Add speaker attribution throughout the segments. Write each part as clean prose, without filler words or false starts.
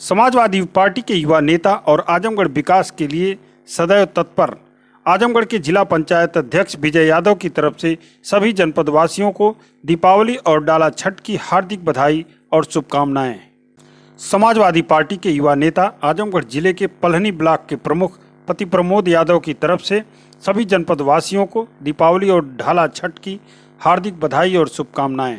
Speaker 1: Samajwadi party के युवा नेता और आजमगढ़ विकास के लिए सदैव तत्पर आजमगढ़ के जिला पंचायत अध्यक्ष विजय यादव की तरफ से सभी जनपद वासियों को दीपावली और डाला छठ की हार्दिक बधाई और शुभकामनाएं। समाजवादी पार्टी के युवा नेता आजमगढ़ जिले के पलहनी ब्लॉक के प्रमुख पति प्रमोद यादव की तरफ से सभी जनपद वासियों को दीपावली और ढाला छठ की हार्दिक बधाई और शुभकामनाएं।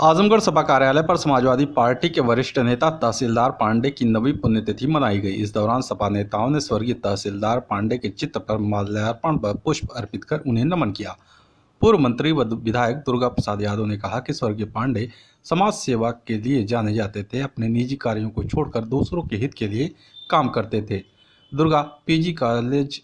Speaker 2: आजमगढ़ सपा कार्यालय पर समाजवादी पार्टी के वरिष्ठ नेता तहसीलदार पांडे की नवी पुण्यतिथि मनाई गई। इस दौरान सपा नेताओं ने स्वर्गीय तहसीलदार पांडे के चित्र पर माल्यार्पण व पुष्प अर्पित कर उन्हें नमन किया। पूर्व मंत्री व विधायक दुर्गा प्रसाद यादव ने कहा कि स्वर्गीय पांडे समाज सेवा के लिए जाने जाते थे। अपने निजी कार्यों को छोड़कर दूसरों के हित के लिए काम करते थे। दुर्गा पीजी कॉलेज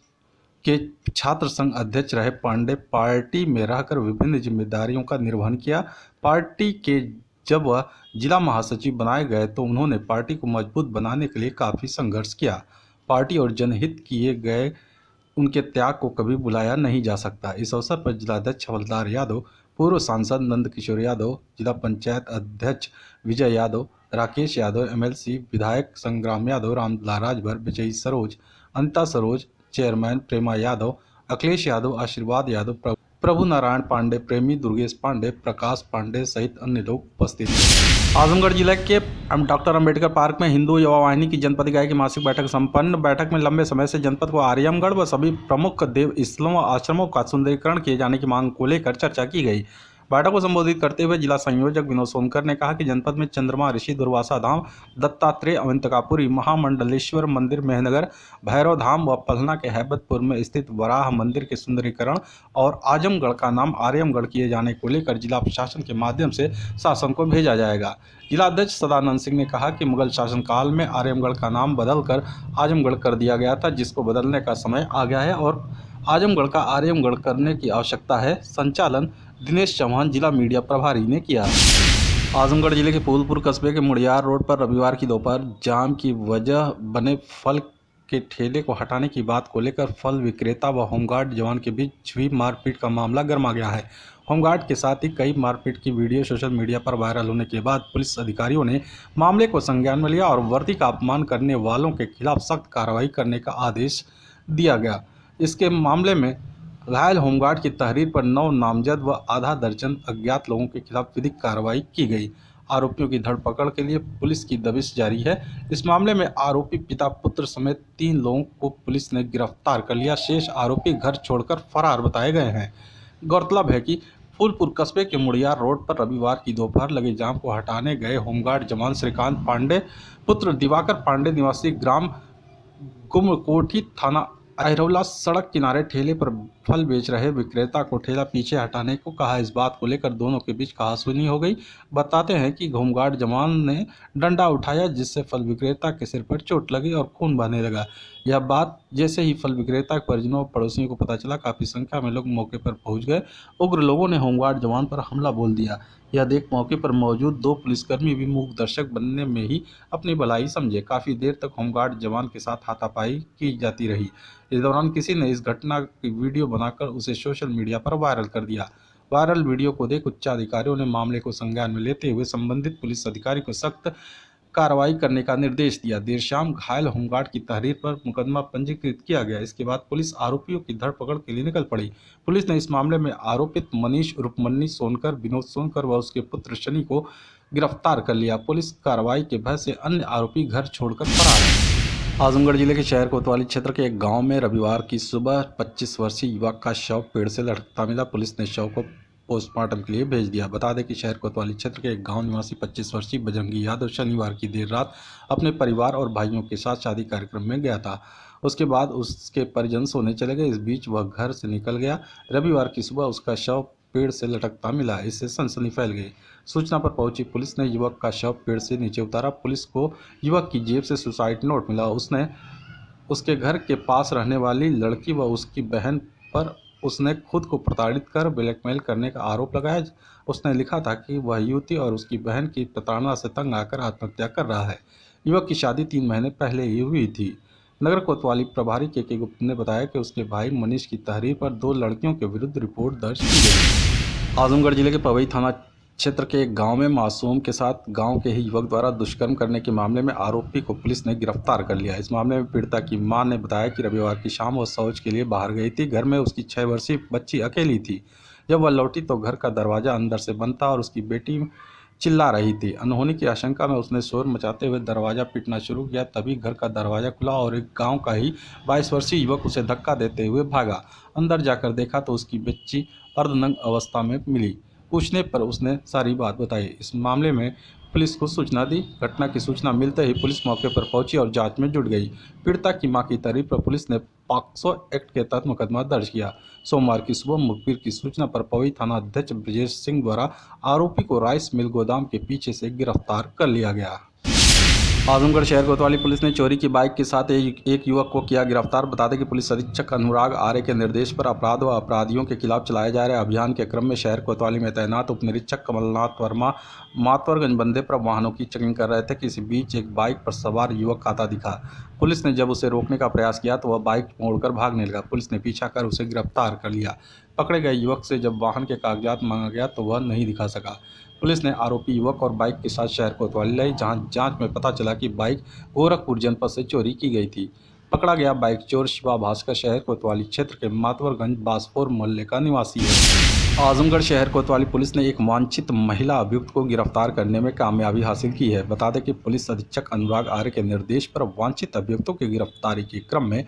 Speaker 2: के छात्र संघ अध्यक्ष रहे पांडे पार्टी में रहकर विभिन्न जिम्मेदारियों का निर्वहन किया। पार्टी के जब वह जिला महासचिव बनाए गए तो उन्होंने पार्टी को मजबूत बनाने के लिए काफ़ी संघर्ष किया। पार्टी और जनहित किए गए उनके त्याग को कभी भुलाया नहीं जा सकता। इस अवसर पर जिलाध्यक्ष हवलदार यादव, पूर्व सांसद नंद किशोर यादव, जिला पंचायत अध्यक्ष विजय यादव, राकेश यादव, एमएलसी विधायक संग्राम यादव, रामलाल राजभर, विजयी सरोज, अनिता सरोज, चेयरमैन प्रेमा यादव, अखिलेश यादव, आशीर्वाद यादव, प्रभु नारायण पांडे, प्रेमी दुर्गेश पांडे, प्रकाश पांडे सहित अन्य लोग उपस्थित थे। आजमगढ़ जिले के डॉक्टर अंबेडकर पार्क में हिंदू युवा वाहिनी की जनपद इकाई की मासिक बैठक संपन्न। बैठक में लंबे समय से जनपद को आर्यमगढ़ व सभी प्रमुख देव स्थलों व आश्रमों का सुंदरीकरण किए जाने की मांग को लेकर चर्चा की गई। बैठक को संबोधित करते हुए जिला संयोजक विनोद सोनकर ने कहा कि जनपद में चंद्रमा ऋषि, दुर्वासा धाम, दत्तात्रेय अवंतिकापुरी, महामंडलेश्वर मंदिर मेहनगर, भैरव धाम व पलहना के हैबतपुर में स्थित वराह मंदिर के सुंदरीकरण और आजमगढ़ का नाम आर्यमगढ़ किए जाने को लेकर जिला प्रशासन के माध्यम से शासन को भेजा जाएगा। जिला अध्यक्ष सदानंद सिंह ने कहा कि मुगल शासनकाल में आर्यमगढ़ का नाम बदलकर आजमगढ़ कर दिया गया था, जिसको बदलने का समय आ गया है और आजमगढ़ का आर्यमगढ़ करने की आवश्यकता है। संचालन दिनेश चौहान, जिला मीडिया प्रभारी ने किया। आजमगढ़ जिले के फूलपुर कस्बे के मुड़ियार रोड पर रविवार की दोपहर जाम की वजह बने फल के ठेले को हटाने की बात को लेकर फल विक्रेता व होमगार्ड जवान के बीच हुई मारपीट का मामला गर्मा गया है। होमगार्ड के साथ ही कई मारपीट की वीडियो सोशल मीडिया पर वायरल होने के बाद पुलिस अधिकारियों ने मामले को संज्ञान में लिया और वर्दी का अपमान करने वालों के खिलाफ सख्त कार्रवाई करने का आदेश दिया गया। इसके मामले में घायल होमगार्ड की तहरीर पर 9 नामजद व आधा दर्जन अज्ञात लोगों के खिलाफ विधिक कार्रवाई की गई। आरोपियों की धरपकड़ के लिए पुलिस की दबिश जारी है। इस मामले में आरोपी पिता पुत्र समेत 3 लोगों को पुलिस ने गिरफ्तार कर लिया। शेष आरोपी घर छोड़कर फरार बताए गए हैं। गौरतलब है कि फूलपुर कस्बे के मुड़ियार रोड पर रविवार की दोपहर लगे जाम को हटाने गए होमगार्ड जवान श्रीकांत पांडे पुत्र दिवाकर पांडे निवासी ग्राम गुमकोठी थाना अहिरौला सड़क किनारे ठेले पर फल बेच रहे विक्रेता को ठेला पीछे हटाने को कहा। इस बात को लेकर दोनों के बीच कहासुनी हो गई। बताते हैं कि होमगार्ड जवान ने डंडा उठाया, जिससे फल विक्रेता के सिर पर चोट लगी और खून बहने लगा। यह बात जैसे ही फल विक्रेता के परिजनों और पड़ोसियों को पता चला, काफ़ी संख्या में लोग मौके पर पहुंच गए। उग्र लोगों ने होमगार्ड जवान पर हमला बोल दिया। यह देख मौके पर मौजूद 2 पुलिसकर्मी भी मूक दर्शक बनने में ही अपनी भलाई समझे। काफ़ी देर तक होमगार्ड जवान के साथ हाथापाई की जाती रही। इस दौरान किसी ने इस घटना की वीडियो बनाकर उसे सोशल मीडिया पर वायरल कर दिया। वायरल वीडियो को देख उच्चाधिकारियों ने मामले को संज्ञान में लेते हुए संबंधित पुलिस अधिकारी को सख्त कार्रवाई करने का निर्देश दिया। देर शाम घायल होमगार्ड की तहरीर पर मुकदमा पंजीकृत किया गया। इसके बाद पुलिस आरोपियों की धरपकड़ के लिए निकल पड़ी। पुलिस ने इस मामले में आरोपित मनीष उर्फ मन्नी सोनकर, विनोद सोनकर व उसके पुत्र शनि को गिरफ्तार कर लिया। पुलिस कार्रवाई के भय से अन्य आरोपी घर छोड़कर फरार हैं। आजमगढ़ जिले के शहर कोतवाली क्षेत्र के एक गांव में रविवार की सुबह 25 वर्षीय युवक का शव पेड़ से लटकता मिला। पुलिस ने शव को पोस्टमार्टम के लिए भेज दिया। बता दें कि शहर कोतवाली क्षेत्र के एक गांव निवासी 25 वर्षीय बजरंगी यादव शनिवार की देर रात अपने परिवार और भाइयों के साथ शादी कार्यक्रम में गया था। उसके बाद उसके परिजन सोने चले गए। इस बीच वह घर से निकल गया। रविवार की सुबह उसका शव पेड़ से लटकता मिला। इससे सनसनी फैल गई। सूचना पर पहुंची पुलिस ने युवक का शव पेड़ से नीचे उतारा। पुलिस को युवक की जेब से सुसाइड नोट मिला। उसने उसके घर के पास रहने वाली लड़की व उसकी बहन पर उसने खुद को प्रताड़ित कर ब्लैकमेल करने का आरोप लगाया। उसने लिखा था कि वह युवती और उसकी बहन की प्रताड़ना से तंग आकर आत्महत्या कर रहा है। युवक की शादी 3 महीने पहले ही हुई थी। नगर कोतवाली प्रभारी के गुप्ता ने बताया कि उसके भाई मनीष की तहरीर पर 2 लड़कियों के विरुद्ध रिपोर्ट दर्ज की गई। आजमगढ़ जिले के पवई थाना क्षेत्र के एक गांव में मासूम के साथ गांव के ही युवक द्वारा दुष्कर्म करने के मामले में आरोपी को पुलिस ने गिरफ्तार कर लिया। इस मामले में पीड़िता की मां ने बताया कि रविवार की शाम वो शौच के लिए बाहर गई थी। घर में उसकी 6 वर्षीय बच्ची अकेली थी। जब वह लौटी तो घर का दरवाजा अंदर से बंद था और उसकी बेटी चिल्ला रही थी। अनहोनी की आशंका में उसने शोर मचाते हुए दरवाजा पीटना शुरू किया। तभी घर का दरवाजा खुला और एक गांव का ही 22 वर्षीय युवक उसे धक्का देते हुए भागा। अंदर जाकर देखा तो उसकी बच्ची अर्धनग्न अवस्था में मिली। पूछने पर उसने सारी बात बताई। इस मामले में पुलिस को सूचना दी। घटना की सूचना मिलते ही पुलिस मौके पर पहुंची और जांच में जुट गई। पीड़िता की मां की तारीफ पर पुलिस ने पॉक्सो एक्ट के तहत मुकदमा दर्ज किया। सोमवार की सुबह मुखबिर की सूचना पर पवई थाना अध्यक्ष ब्रजेश सिंह द्वारा आरोपी को राइस मिल गोदाम के पीछे से गिरफ्तार कर लिया गया। आजमगढ़ शहर कोतवाली पुलिस ने चोरी की बाइक के साथ एक युवक को किया गिरफ्तार। बता दें कि पुलिस अधीक्षक अनुराग आर्य के निर्देश पर अपराध व अपराधियों के खिलाफ चलाए जा रहे अभियान के क्रम में शहर कोतवाली में तैनात उप निरीक्षक कमलनाथ वर्मा मातवरगंज बंदे पर वाहनों की चेकिंग कर रहे थे कि इसी बीच एक बाइक पर सवार युवक आता दिखा। पुलिस ने जब उसे रोकने का प्रयास किया तो वह बाइक मोड़कर भागने लगा। पुलिस ने पीछा कर उसे गिरफ्तार कर लिया। पकड़े गए युवक से जब वाहन के कागजात मांगा गया तो वह नहीं दिखा सका। पुलिस ने आरोपी युवक और बाइक के साथ शहर कोतवाली लाई, जहां जांच में पता चला कि बाइक गोरखपुर जनपद से चोरी की गई थी। पकड़ा गया बाइक चोर शिवा भास्कर शहर कोतवाली क्षेत्र के मातवरगंज बासपुर मोहल्ले का निवासी है। आजमगढ़ शहर कोतवाली पुलिस ने एक वांछित महिला अभियुक्त को गिरफ्तार करने में कामयाबी हासिल की है। बता दें कि पुलिस अधीक्षक अनुराग आर्य के निर्देश पर वांछित अभियुक्तों की गिरफ्तारी के क्रम में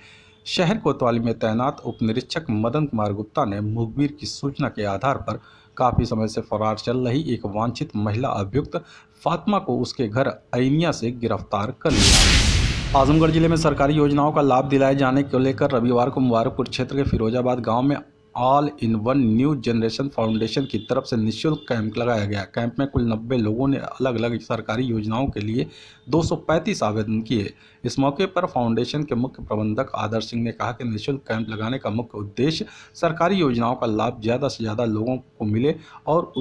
Speaker 2: शहर कोतवाली में तैनात उप निरीक्षक मदन कुमार गुप्ता ने मुखबिर की सूचना के आधार पर काफ़ी समय से फरार चल रही एक वांछित महिला अभियुक्त फातिमा को उसके घर ऐनिया से गिरफ्तार कर लिया। आजमगढ़ जिले में सरकारी योजनाओं का लाभ दिलाए जाने को लेकर रविवार को मुबारकपुर क्षेत्र के फिरोजाबाद गांव में all in one new generation foundation की तरफ से निःशुल्क कैंप लगाया गया। कैंप में कुल 90 लोगों ने अलग अलग सरकारी योजनाओं के लिए 235 आवेदन किए। इस मौके पर फाउंडेशन के मुख्य प्रबंधक आदर्श सिंह ने कहा कि निःशुल्क कैंप लगाने का मुख्य उद्देश्य सरकारी योजनाओं का लाभ ज़्यादा से ज़्यादा लोगों को मिले और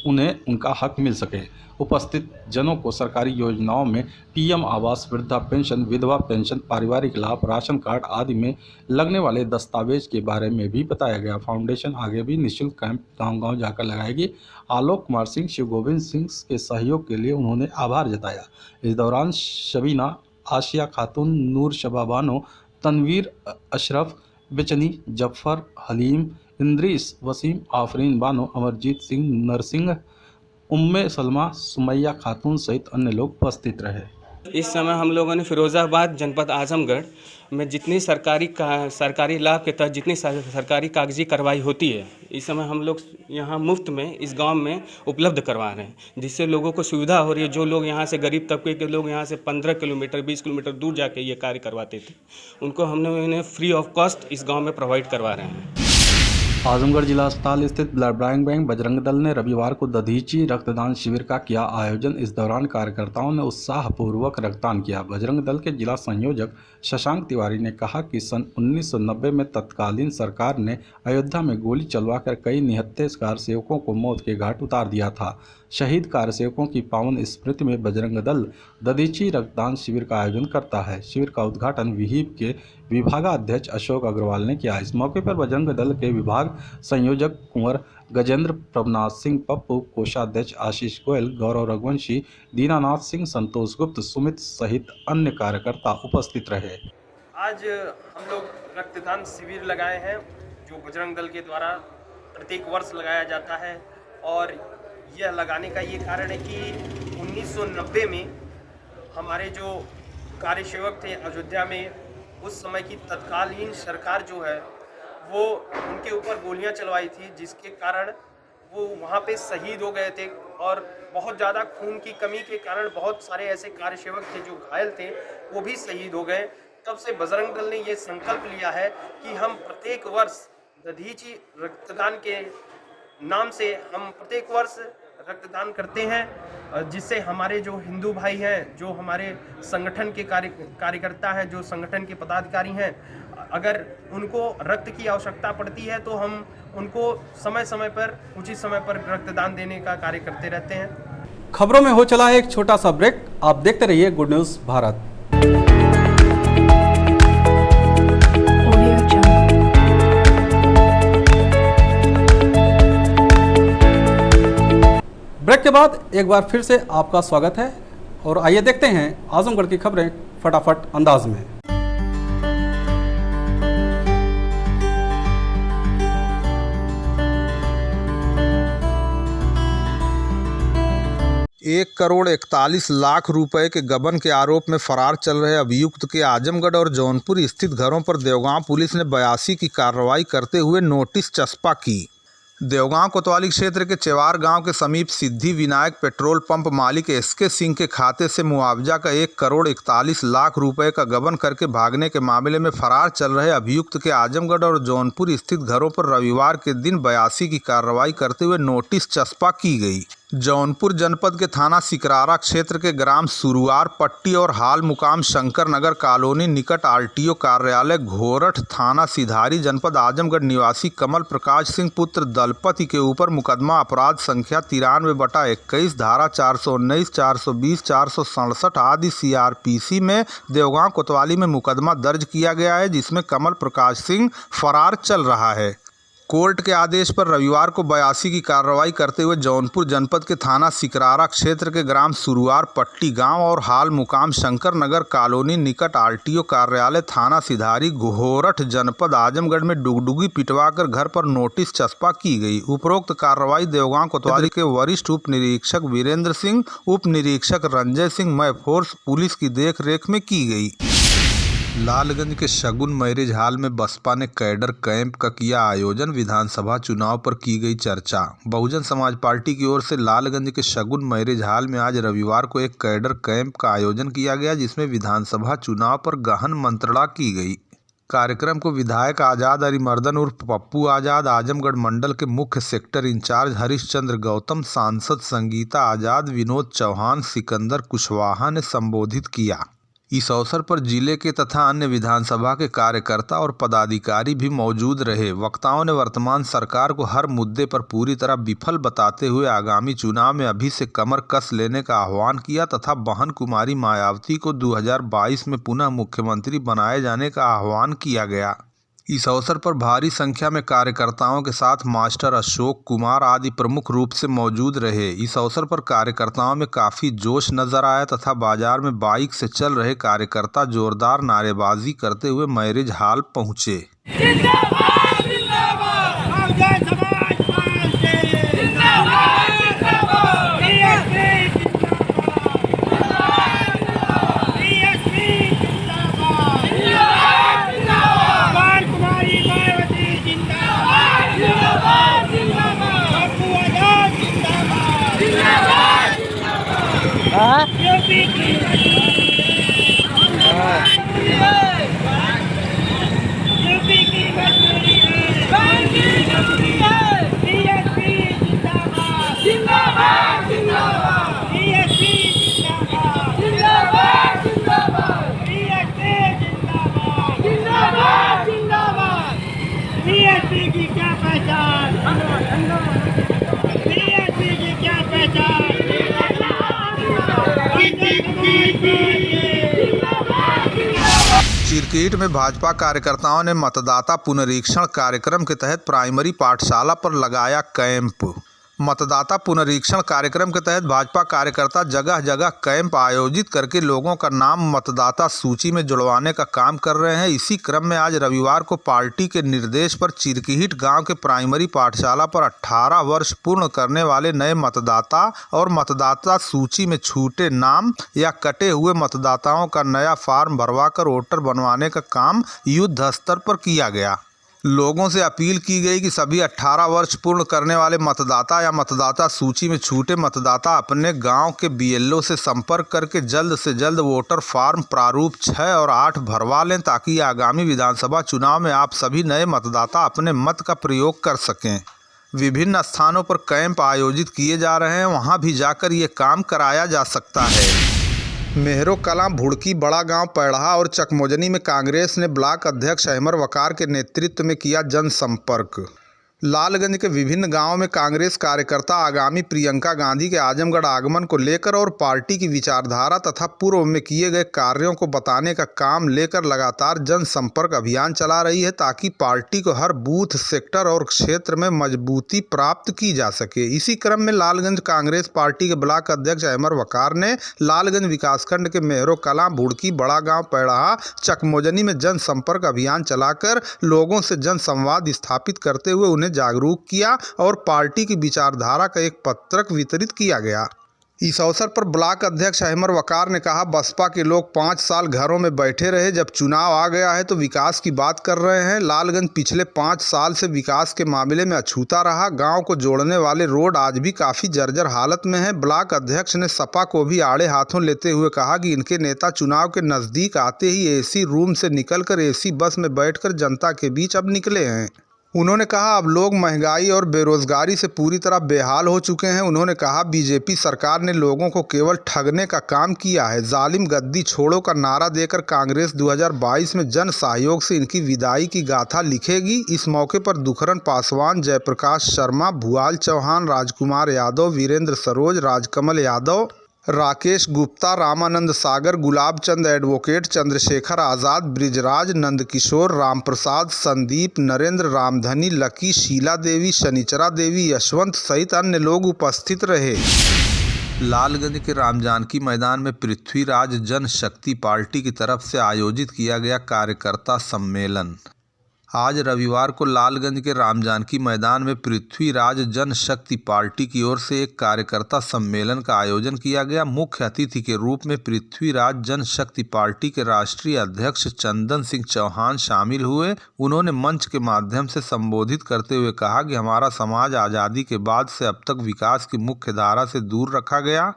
Speaker 2: उन्हें उनका हक मिल सके। उपस्थित जनों को सरकारी योजनाओं में पीएम आवास, वृद्धा पेंशन, विधवा पेंशन, पारिवारिक लाभ, राशन कार्ड आदि में लगने वाले दस्तावेज के बारे में भी बताया गया। फाउंडेशन आगे भी निःशुल्क कैंप गांव-गांव जाकर लगाएगी। आलोक कुमार सिंह, शिव गोविंद सिंह के सहयोग के लिए उन्होंने आभार जताया। इस दौरान शबीना, आशिया खातून, नूर शबा बानो, तनवीर अशरफ, बेचनी, जफर, हलीम, इंद्रीस, वसीम, आफरीन बानो, अमरजीत सिंह, नरसिंह, उम्मे सलमा, सुमैया खातून सहित अन्य लोग उपस्थित रहे।
Speaker 3: इस समय हम लोगों ने फिरोजाबाद जनपद आजमगढ़ में जितनी सरकारी लाभ के तहत जितनी सरकारी कागजी कार्रवाई होती है, इस समय हम लोग यहाँ मुफ्त में इस गांव में उपलब्ध करवा रहे हैं, जिससे लोगों को सुविधा हो रही है। जो लोग यहाँ से गरीब तबके के लोग यहाँ से 15 किलोमीटर 20 किलोमीटर दूर जाके ये कार्य करवाते थे, उनको हमने इन्हें फ्री ऑफ कॉस्ट इस गाँव में प्रोवाइड करवा रहे हैं।
Speaker 2: आजमगढ़ जिला अस्पताल स्थित ब्लड बैंक बजरंग दल ने रविवार को दधीची रक्तदान शिविर का किया आयोजन। इस दौरान कार्यकर्ताओं ने उत्साहपूर्वक रक्तदान किया। बजरंग दल के जिला संयोजक शशांक तिवारी ने कहा कि सन 1990 में तत्कालीन सरकार ने अयोध्या में गोली चलवाकर कई निहत्थे कारसेवकों को मौत के घाट उतार दिया था। शहीद कारसेवकों की पावन स्मृति में बजरंग दल दधीची रक्तदान शिविर का आयोजन करता है। शिविर का उद्घाटन विहिप के विभागाध्यक्ष अशोक अग्रवाल ने किया। इस मौके पर बजरंग दल के विभाग संयोजक कुंवर गजेंद्र, प्रभनाथ सिंह पप्पू, कोषाध्यक्ष आशीष गोयल, गौरव रघुवंशी, दीनानाथ सिंह, संतोष गुप्त, सुमित सहित अन्य कार्यकर्ता उपस्थित रहे।
Speaker 4: आज हम लोग रक्तदान शिविर लगाए हैं जो बजरंग दल के द्वारा प्रत्येक वर्ष लगाया जाता है। और यह लगाने का ये कारण है कि 1990 में हमारे जो कार्यसेवक थे अयोध्या में, उस समय की तत्कालीन सरकार जो है वो उनके ऊपर गोलियां चलवाई थी, जिसके कारण वो वहाँ पे शहीद हो गए थे। और बहुत ज़्यादा खून की कमी के कारण बहुत सारे ऐसे कार्यसेवक थे जो घायल थे, वो भी शहीद हो गए। तब से बजरंग दल ने ये संकल्प लिया है कि हम प्रत्येक वर्ष दधीची रक्तदान के नाम से हम प्रत्येक वर्ष रक्तदान करते हैं, जिससे हमारे जो हिंदू भाई हैं, जो हमारे संगठन के कार्यकर्ता हैं, जो संगठन के पदाधिकारी हैं, अगर उनको रक्त की आवश्यकता पड़ती है तो हम उनको समय समय पर उचित समय पर रक्तदान देने का कार्य करते रहते हैं।
Speaker 2: खबरों में हो चला है एक छोटा सा ब्रेक। आप देखते रहिए गुड न्यूज़ भारत। ब्रेक के बाद एक बार फिर से आपका स्वागत है और आइए देखते हैं आजमगढ़ की खबरें फटाफट अंदाज में।
Speaker 5: एक करोड़ 41 लाख रुपए के गबन के आरोप में फरार चल रहे अभियुक्त के आजमगढ़ और जौनपुर स्थित घरों पर देवगांव पुलिस ने 82 की कार्रवाई करते हुए नोटिस चस्पा की। देवगांव कोतवाली क्षेत्र के चेवार गांव के समीप सिद्धि विनायक पेट्रोल पंप मालिक एसके सिंह के खाते से मुआवजा का 1 करोड़ 41 लाख रुपए का गबन करके भागने के मामले में फरार चल रहे अभियुक्त के आजमगढ़ और जौनपुर स्थित घरों पर रविवार के दिन 82 की कार्रवाई करते हुए नोटिस चस्पा की गई। जौनपुर जनपद के थाना सिकरारा क्षेत्र के ग्राम सुरुआर पट्टी और हाल मुकाम शंकर नगर कॉलोनी निकट आरटीओ कार्यालय घोरठ थाना सिधारी जनपद आजमगढ़ निवासी कमल प्रकाश सिंह पुत्र दलपति के ऊपर मुकदमा अपराध संख्या 93/21 धारा 419, 420, 467 आदि CRPC में देवगांव कोतवाली में मुकदमा दर्ज किया गया है, जिसमें कमल प्रकाश सिंह फरार चल रहा है। कोर्ट के आदेश पर रविवार को 82 की कार्रवाई करते हुए जौनपुर जनपद के थाना सिकरारा क्षेत्र के ग्राम सुरुआर पट्टी गांव और हाल मुकाम शंकर नगर कॉलोनी निकट आरटीओ कार्यालय थाना सिधारी घोरठ जनपद आजमगढ़ में डुगडुगी पिटवाकर घर पर नोटिस चस्पा की गई। उपरोक्त कार्रवाई देवगांव कोतवाली के वरिष्ठ उप निरीक्षक वीरेंद्र सिंह, उप निरीक्षक रंजय सिंह मय फोर्स पुलिस की देखरेख में की गई। लालगंज के शगुन मैरिज हॉल में बसपा ने कैडर कैंप का किया आयोजन। विधानसभा चुनाव पर की गई चर्चा। बहुजन समाज पार्टी की ओर से लालगंज के शगुन मैरिज हॉल में आज रविवार को एक कैडर कैंप का आयोजन किया गया, जिसमें विधानसभा चुनाव पर गहन मंत्रणा की गई। कार्यक्रम को विधायक आजाद अरिमर्दन उर्फ पप्पू आजाद, आजमगढ़ मंडल के मुख्य सेक्टर इंचार्ज हरिश्चंद्र गौतम, सांसद संगीता आजाद, विनोद चौहान, सिकंदर कुशवाहा ने संबोधित किया। इस अवसर पर जिले के तथा अन्य विधानसभा के कार्यकर्ता और पदाधिकारी भी मौजूद रहे। वक्ताओं ने वर्तमान सरकार को हर मुद्दे पर पूरी तरह विफल बताते हुए आगामी चुनाव में अभी से कमर कस लेने का आह्वान किया तथा बहन कुमारी मायावती को 2022 में पुनः मुख्यमंत्री बनाए जाने का आह्वान किया गया। इस अवसर पर भारी संख्या में कार्यकर्ताओं के साथ मास्टर अशोक कुमार आदि प्रमुख रूप से मौजूद रहे। इस अवसर पर कार्यकर्ताओं में काफ़ी जोश नजर आया तथा बाजार में बाइक से चल रहे कार्यकर्ता जोरदार नारेबाजी करते हुए मैरिज हॉल पहुंचे। चिरकीट में भाजपा कार्यकर्ताओं ने मतदाता पुनरीक्षण कार्यक्रम के तहत प्राइमरी पाठशाला पर लगाया कैंप। मतदाता पुनरीक्षण कार्यक्रम के तहत भाजपा कार्यकर्ता जगह जगह कैंप आयोजित करके लोगों का नाम मतदाता सूची में जुड़वाने का काम कर रहे हैं। इसी क्रम में आज रविवार को पार्टी के निर्देश पर चिरकीट गांव के प्राइमरी पाठशाला पर 18 वर्ष पूर्ण करने वाले नए मतदाता और मतदाता सूची में छूटे नाम या कटे हुए मतदाताओं का नया फॉर्म भरवाकर वोटर बनवाने का काम युद्ध स्तर पर किया गया। लोगों से अपील की गई कि सभी 18 वर्ष पूर्ण करने वाले मतदाता या मतदाता सूची में छूटे मतदाता अपने गांव के BLO से संपर्क करके जल्द से जल्द वोटर फॉर्म प्रारूप 6 और 8 भरवा लें, ताकि आगामी विधानसभा चुनाव में आप सभी नए मतदाता अपने मत का प्रयोग कर सकें। विभिन्न स्थानों पर कैंप आयोजित किए जा रहे हैं, वहां भी जाकर ये काम कराया जा सकता है। मेहरो कलां, भुड़की, बड़ा गांव, पैढ़ा और चकमोजनी में कांग्रेस ने ब्लॉक अध्यक्ष अहमर वकार के नेतृत्व में किया जनसंपर्क। लालगंज के विभिन्न गांवों में कांग्रेस कार्यकर्ता आगामी प्रियंका गांधी के आजमगढ़ आगमन को लेकर और पार्टी की विचारधारा तथा पूर्व में किए गए कार्यों को बताने का काम लेकर लगातार जनसंपर्क अभियान चला रही है, ताकि पार्टी को हर बूथ, सेक्टर और क्षेत्र में मजबूती प्राप्त की जा सके। इसी क्रम में लालगंज कांग्रेस पार्टी के ब्लॉक अध्यक्ष अहमद वकार ने लालगंज विकासखंड के मेहरो कलां, भुड़की, बड़ा गांव, पैड़ाहा, चकमोजनी में जनसंपर्क अभियान चलाकर लोगों से जनसंवाद स्थापित करते हुए उन्हें जागरूक किया और पार्टी की विचारधारा का एक पत्रक वितरित किया गया। इस अवसर पर ब्लॉक अध्यक्ष अहमद वकार ने कहा, बसपा के लोग 5 साल घरों में बैठे रहे, जब चुनाव आ गया है तो विकास की बात कर रहे हैं। लालगंज पिछले 5 साल से विकास के मामले में अछूता रहा। गांव को जोड़ने वाले रोड आज भी काफी जर्जर हालत में है। ब्लॉक अध्यक्ष ने सपा को भी आड़े हाथों लेते हुए कहा कि इनके नेता चुनाव के नजदीक आते ही एसी रूम से निकलकर एसी बस में बैठकर जनता के बीच अब निकले हैं। उन्होंने कहा, अब लोग महंगाई और बेरोजगारी से पूरी तरह बेहाल हो चुके हैं। उन्होंने कहा, बीजेपी सरकार ने लोगों को केवल ठगने का काम किया है। जालिम गद्दी छोड़ो का नारा देकर कांग्रेस 2022 में जन सहयोग से इनकी विदाई की गाथा लिखेगी। इस मौके पर दुखरन पासवान, जयप्रकाश शर्मा, भुआल चौहान, राजकुमार यादव, वीरेंद्र सरोज, राजकमल यादव, राकेश गुप्ता, रामानंद सागर, गुलाब चंद एडवोकेट, चंद्रशेखर आज़ाद, ब्रिजराज, नंदकिशोर, रामप्रसाद, संदीप, नरेंद्र, रामधनी, लकी, शीला देवी, शनिचरा देवी, यशवंत सहित अन्य लोग उपस्थित रहे। लालगंज के रामजानकी मैदान में पृथ्वीराज जनशक्ति पार्टी की तरफ से आयोजित किया गया कार्यकर्ता सम्मेलन। आज रविवार को लालगंज के रामजानकी मैदान में पृथ्वीराज जनशक्ति पार्टी की ओर से एक कार्यकर्ता सम्मेलन का आयोजन किया गया। मुख्य अतिथि के रूप में पृथ्वीराज जनशक्ति पार्टी के राष्ट्रीय अध्यक्ष चंदन सिंह चौहान शामिल हुए। उन्होंने मंच के माध्यम से संबोधित करते हुए कहा कि हमारा समाज आज़ादी के बाद से अब तक विकास की मुख्य धारा से दूर रखा गया।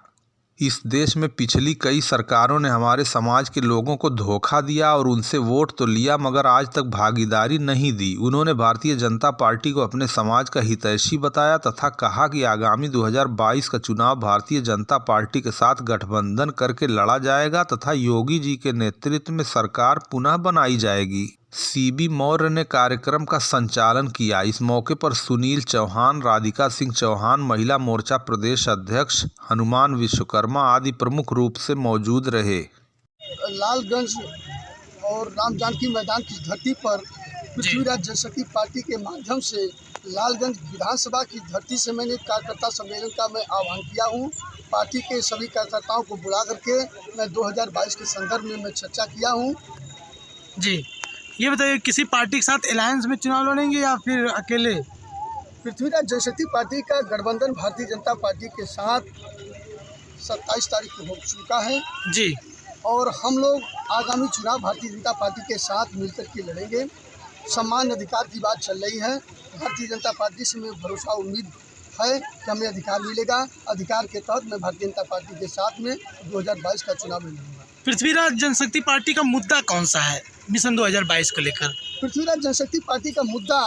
Speaker 5: इस देश में पिछली कई सरकारों ने हमारे समाज के लोगों को धोखा दिया और उनसे वोट तो लिया, मगर आज तक भागीदारी नहीं दी। उन्होंने भारतीय जनता पार्टी को अपने समाज का हितैषी बताया तथा कहा कि आगामी 2022 का चुनाव भारतीय जनता पार्टी के साथ गठबंधन करके लड़ा जाएगा तथा योगी जी के नेतृत्व में सरकार पुनः बनाई जाएगी। सीबी मौर्य ने कार्यक्रम का संचालन किया। इस मौके पर सुनील चौहान, राधिका सिंह चौहान, महिला मोर्चा प्रदेश अध्यक्ष हनुमान विश्वकर्मा आदि प्रमुख रूप से मौजूद रहे।
Speaker 6: लालगंज और रामजानकी मैदान की धरती पर पृथ्वीराज जनशक्ति पार्टी के माध्यम से लालगंज विधानसभा की धरती से मैंने कार्यकर्ता सम्मेलन का मैं आह्वान किया हूँ। पार्टी के सभी कार्यकर्ताओं को बुला करके मैं 2022 के संदर्भ में मैं चर्चा किया हूँ।
Speaker 7: जी, ये बताइए, किसी पार्टी के साथ अलायंस में चुनाव लड़ेंगे या फिर अकेले?
Speaker 6: पृथ्वीराज जनशक्ति पार्टी का गठबंधन भारतीय जनता पार्टी के साथ 27 तारीख को हो चुका है
Speaker 7: जी,
Speaker 6: और हम लोग आगामी चुनाव भारतीय जनता पार्टी के साथ मिलकर के लड़ेंगे। सम्मान अधिकार की बात चल रही है। भारतीय जनता पार्टी से हमें भरोसा, उम्मीद है कि हमें अधिकार मिलेगा। अधिकार के तहत मैं भारतीय जनता पार्टी के साथ में 2022 का चुनाव लड़ूंगा।
Speaker 7: पृथ्वीराज जनशक्ति पार्टी का मुद्दा कौन सा है मिशन 2022 को लेकर?
Speaker 6: पृथ्वीराज जनशक्ति पार्टी का मुद्दा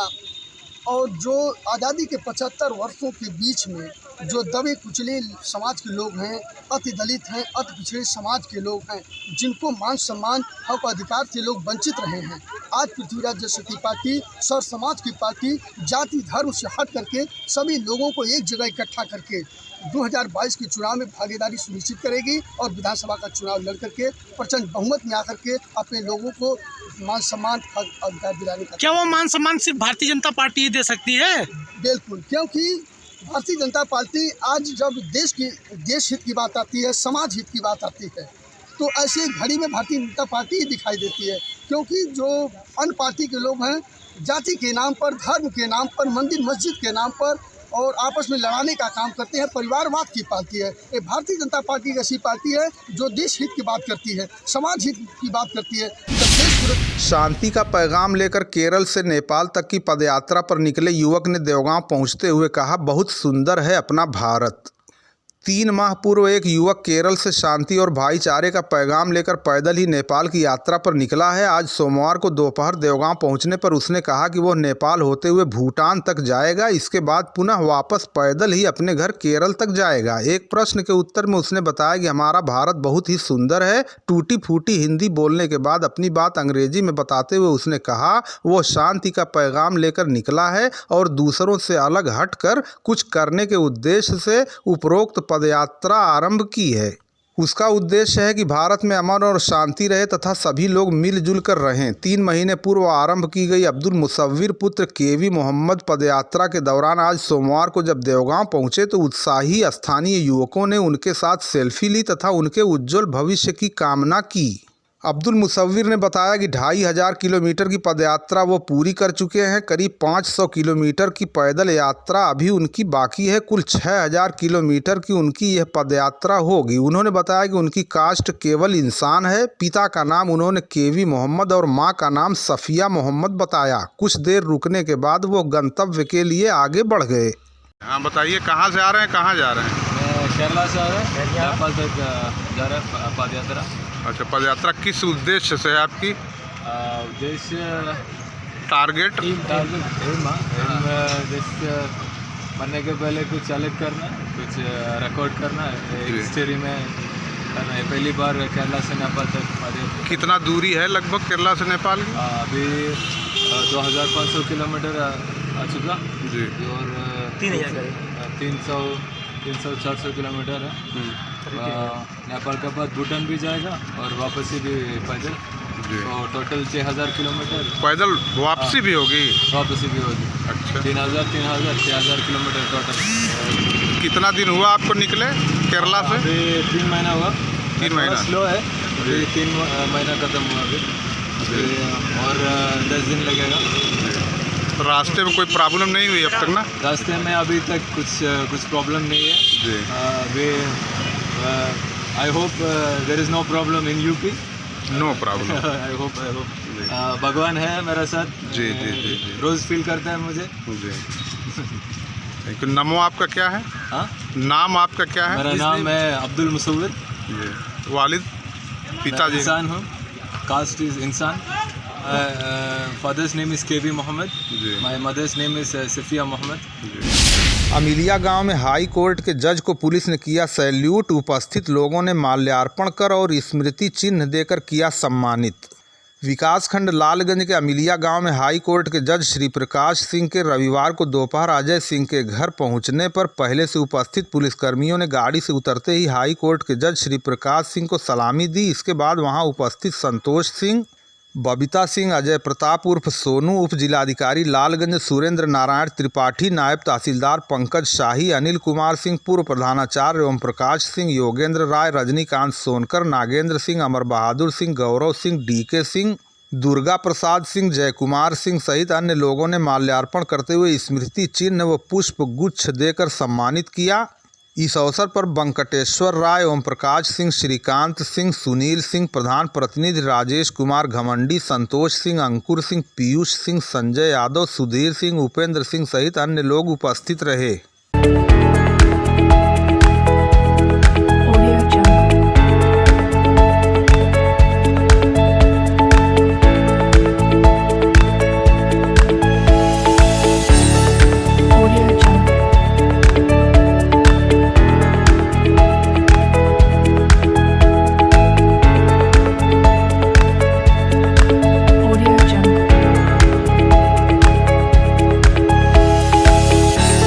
Speaker 6: और जो आज़ादी के 75 वर्षों के बीच में जो दबे कुचले समाज के लोग हैं, अति दलित हैं, अति पिछड़े समाज के लोग हैं, जिनको मान सम्मान, हक अधिकार से लोग वंचित रहे हैं, आज पृथ्वीराज जनशक्ति पार्टी सर समाज की पार्टी जाति धर्म से हट करके सभी लोगों को एक जगह इकट्ठा करके 2022 के चुनाव में भागीदारी सुनिश्चित करेगी और विधानसभा का चुनाव लड़ करके प्रचंड बहुमत में आकर के अपने लोगों को मान सम्मान अधिकार दिलाने का।
Speaker 7: क्या वो मान सम्मान सिर्फ भारतीय जनता पार्टी ही दे सकती है?
Speaker 6: बिल्कुल, क्योंकि भारतीय जनता पार्टी आज जब देश हित की बात आती है, समाज हित की बात आती है, तो ऐसे घड़ी में भारतीय जनता पार्टी ही दिखाई देती है। क्योंकि जो अन्य पार्टी के लोग हैं, जाति के नाम पर, धर्म के नाम पर, मंदिर मस्जिद के नाम पर और आपस में लड़ाने का काम करते हैं, परिवारवाद की पार्टी है। ये भारतीय जनता पार्टी एक ऐसी पार्टी है जो देश हित की बात करती है, समाज हित की बात करती है।
Speaker 5: शांति का पैगाम लेकर केरल से नेपाल तक की पदयात्रा पर निकले युवक ने देवगांव पहुंचते हुए कहा, बहुत सुंदर है अपना भारत। 3 माह पूर्व एक युवक केरल से शांति और भाईचारे का पैगाम लेकर पैदल ही नेपाल की यात्रा पर निकला है। आज सोमवार को दोपहर देवगांव पहुंचने पर उसने कहा कि वो नेपाल होते हुए भूटान तक जाएगा, इसके बाद पुनः वापस पैदल ही अपने घर केरल तक जाएगा। एक प्रश्न के उत्तर में उसने बताया कि हमारा भारत बहुत ही सुंदर है। टूटी फूटी हिंदी बोलने के बाद अपनी बात अंग्रेजी में बताते हुए उसने कहा वो शांति का पैगाम लेकर निकला है और दूसरों से अलग हटकर कुछ करने के उद्देश्य से उपरोक्त पदयात्रा आरंभ की है। उसका उद्देश्य है कि भारत में अमन और शांति रहे तथा सभी लोग मिलजुल कर रहें। 3 महीने पूर्व आरंभ की गई अब्दुल मुसव्विर पुत्र केवी मोहम्मद पदयात्रा के दौरान आज सोमवार को जब देवगांव पहुंचे तो उत्साही स्थानीय युवकों ने उनके साथ सेल्फी ली तथा उनके उज्जवल भविष्य की कामना की। अब्दुल मुसव्विर ने बताया कि 2500 किलोमीटर की पदयात्रा वो पूरी कर चुके हैं। करीब 500 किलोमीटर की पैदल यात्रा अभी उनकी बाकी है। कुल 6000 किलोमीटर की उनकी यह पदयात्रा होगी। उन्होंने बताया कि उनकी कास्ट केवल इंसान है। पिता का नाम उन्होंने केवी मोहम्मद और मां का नाम सफिया मोहम्मद बताया। कुछ देर रुकने के बाद वो गंतव्य के लिए आगे बढ़ गए। हाँ बताइए, कहाँ से आ रहे हैं, कहाँ जा रहे हैं?
Speaker 8: केरला से आ रहे हैं, नेपाल तक जा रहे हैं पदयात्रा।
Speaker 5: अच्छा, पदयात्रा किस उद्देश्य से है आपकी?
Speaker 8: उद्देश्य
Speaker 5: टारगेट
Speaker 8: जैसे मरने के पहले कुछ अलग करना है, कुछ रिकॉर्ड करना है, हिस्ट्री में करना है। पहली बार केरला से नेपाल तक पदयात्रा।
Speaker 5: कितना दूरी है लगभग केरला से नेपाल की?
Speaker 8: अभी 2500 किलोमीटर आ चुका
Speaker 5: जी।
Speaker 8: और 300-400 किलोमीटर है। नेपाल के बाद भूटान भी जाएगा और वापसी भी पैदल, तो टोटल 6000 किलोमीटर
Speaker 5: पैदल वापसी भी होगी?
Speaker 8: वापसी भी होगी।
Speaker 5: अच्छा,
Speaker 8: 6000 किलोमीटर टोटल।
Speaker 5: कितना दिन हुआ आपको निकले केरला से?
Speaker 8: अभी 3 महीना हुआ।
Speaker 5: 3 महीना
Speaker 8: स्लो है, अभी 3 महीना खत्म हुआ अभी और 10 दिन लगेगा।
Speaker 5: तो रास्ते में कोई प्रॉब्लम नहीं हुई अब तक ना?
Speaker 8: रास्ते में अभी तक कुछ प्रॉब्लम नहीं है
Speaker 5: जी।
Speaker 8: अभी I hope there is no problem in UP.
Speaker 5: No problem.
Speaker 8: I hope भगवान है मेरे साथ।
Speaker 5: जी जी जी जी।
Speaker 8: रोज़ फील करता है मुझे।
Speaker 5: जी थैंक यू। नाम आपका क्या है?
Speaker 8: हाँ,
Speaker 5: नाम आपका क्या है?
Speaker 8: मेरा नाम है अब्दुल मुसव्विर।
Speaker 5: जी। वालिद पिताजी?
Speaker 8: इंसान हूँ, कास्ट इज़ इंसान। Father's name is KV Mohammad, my mother's name is Safia Mohammad.
Speaker 5: Amilia गांव में हाई कोर्ट के जज को पुलिस ने किया सैल्यूट। उपस्थित लोगों ने माल्यार्पण कर और स्मृति चिन्ह देकर किया सम्मानित। विकासखंड लालगंज के अमिलिया गांव में हाई कोर्ट के जज श्री प्रकाश सिंह के रविवार को दोपहर अजय सिंह के घर पहुंचने पर पहले से उपस्थित पुलिसकर्मियों ने गाड़ी से उतरते ही हाई कोर्ट के जज श्री प्रकाश सिंह को सलामी दी। इसके बाद वहां उपस्थित संतोष सिंह, बबीता सिंह, अजय प्रताप उर्फ सोनू, उप जिलाधिकारी लालगंज सुरेंद्र नारायण त्रिपाठी, नायब तहसीलदार पंकज शाही, अनिल कुमार सिंह, पूर्व प्रधानाचार्य ओम प्रकाश सिंह, योगेंद्र राय, रजनीकांत सोनकर, नागेंद्र सिंह, अमर बहादुर सिंह, गौरव सिंह, डीके सिंह, दुर्गा प्रसाद सिंह, जय कुमार सिंह सहित अन्य लोगों ने माल्यार्पण करते हुए स्मृति चिन्ह व पुष्प गुच्छ देकर सम्मानित किया। इस अवसर पर बंकटेश्वर राय, ओम प्रकाश सिंह, श्रीकांत सिंह, सुनील सिंह, प्रधान प्रतिनिधि राजेश कुमार घमंडी, संतोष सिंह, अंकुर सिंह, पीयूष सिंह, संजय यादव, सुधीर सिंह, उपेंद्र सिंह सहित अन्य लोग उपस्थित रहे।